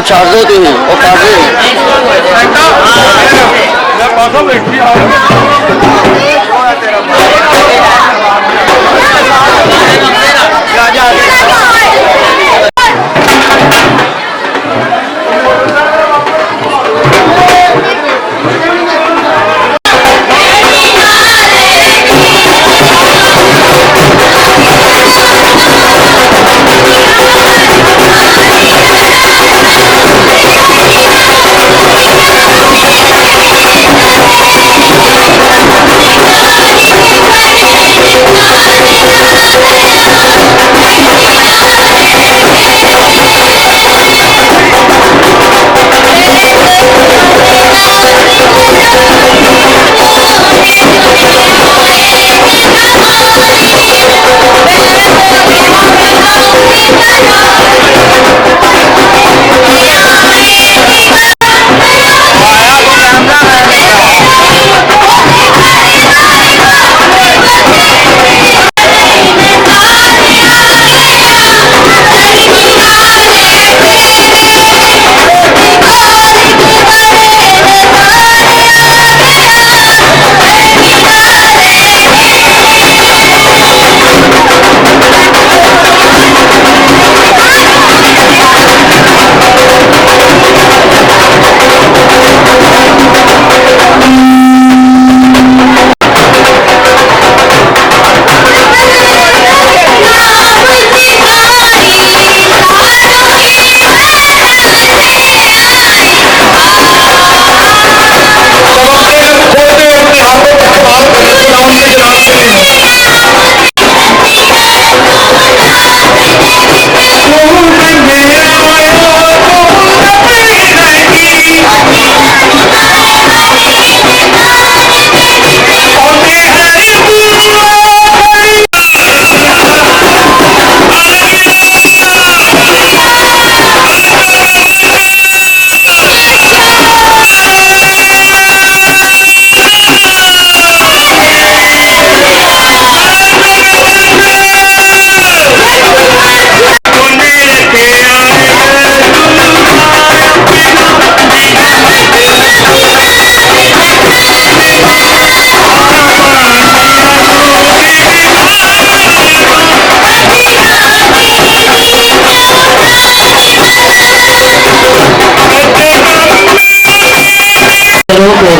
छाड़ दो तुम वो कर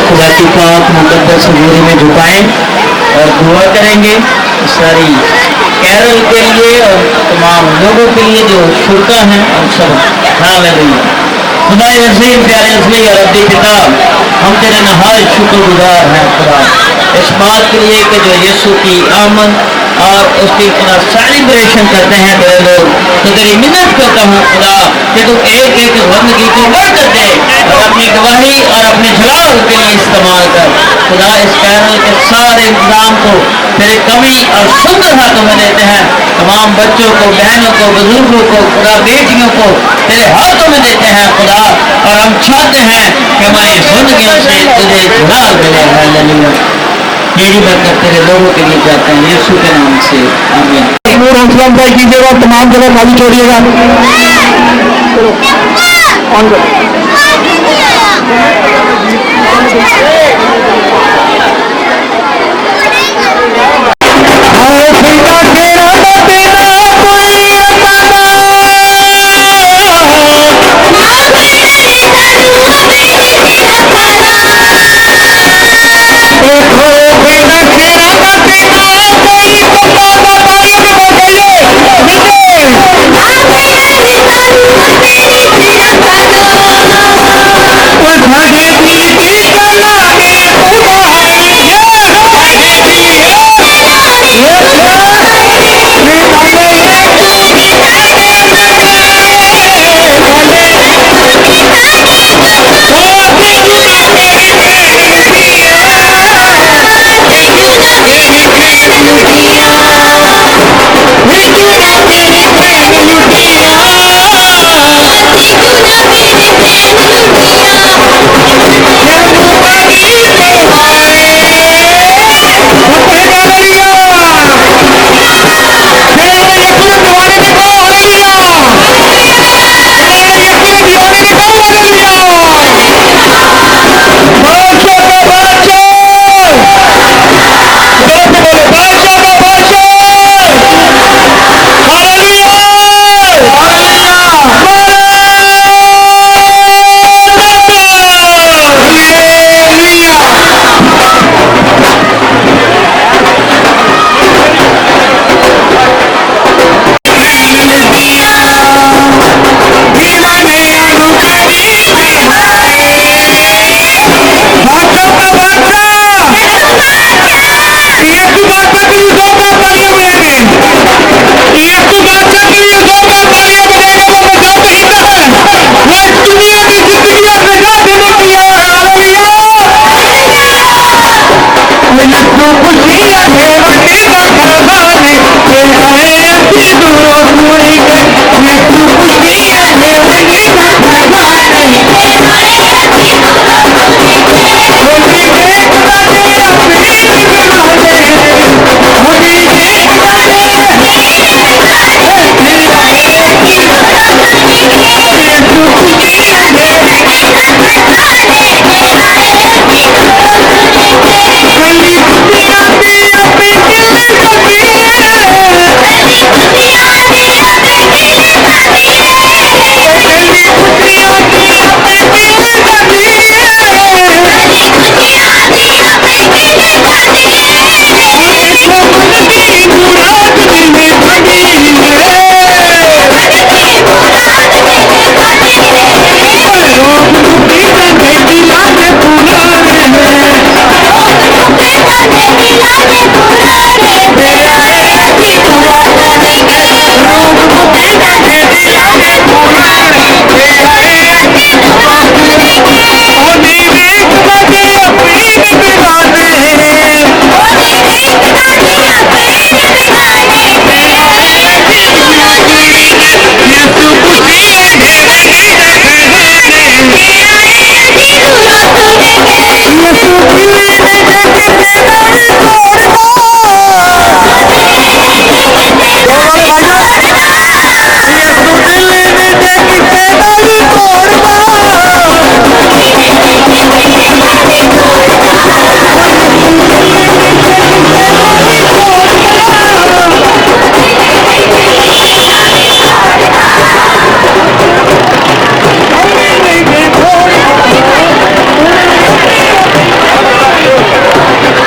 खुदा की पाक मुकद्दस हज़ूरी में झुकाएं और दुआ करेंगे सारी कैरल के लिए और तमाम लोगों के लिए जो शुक्र हैं हम सब हालेलुया। खुदा अज़ीम प्यारे असली और अब्दी पिता, हम तेरे नहायत शुक्रगुजार हैं खुदा इस बात के लिए कि जो यीशु की आमद और उसकी खुदा सेलिब्रेशन करते हैं तेरे लोग, तो तेरी मिन्नत करता हूँ खुदा कि तू एक एक बंदगी को बरकत दे और अपनी गवाही और अपने जलाल के लिए इस्तेमाल कर खुदा। इस कैरल के सारे इंतजाम को तेरे कमी और सुंदर हाथों में देते हैं, तमाम बच्चों को, बहनों को, बुजुर्गों को, खुदा बेटियों को तेरे हाथों में देते हैं खुदा। और हम चाहते हैं कि हमारी जिंदगियों से तुझे जलाल मिले। हालेलुया। यही बरकत तेरे लोगों के लिए चाहते हैं यीशु के नाम से, आमीन। हौसला अफजाई कीजिएगा, तमाम जगह खाली छोड़िएगा। चलो ऑन करो।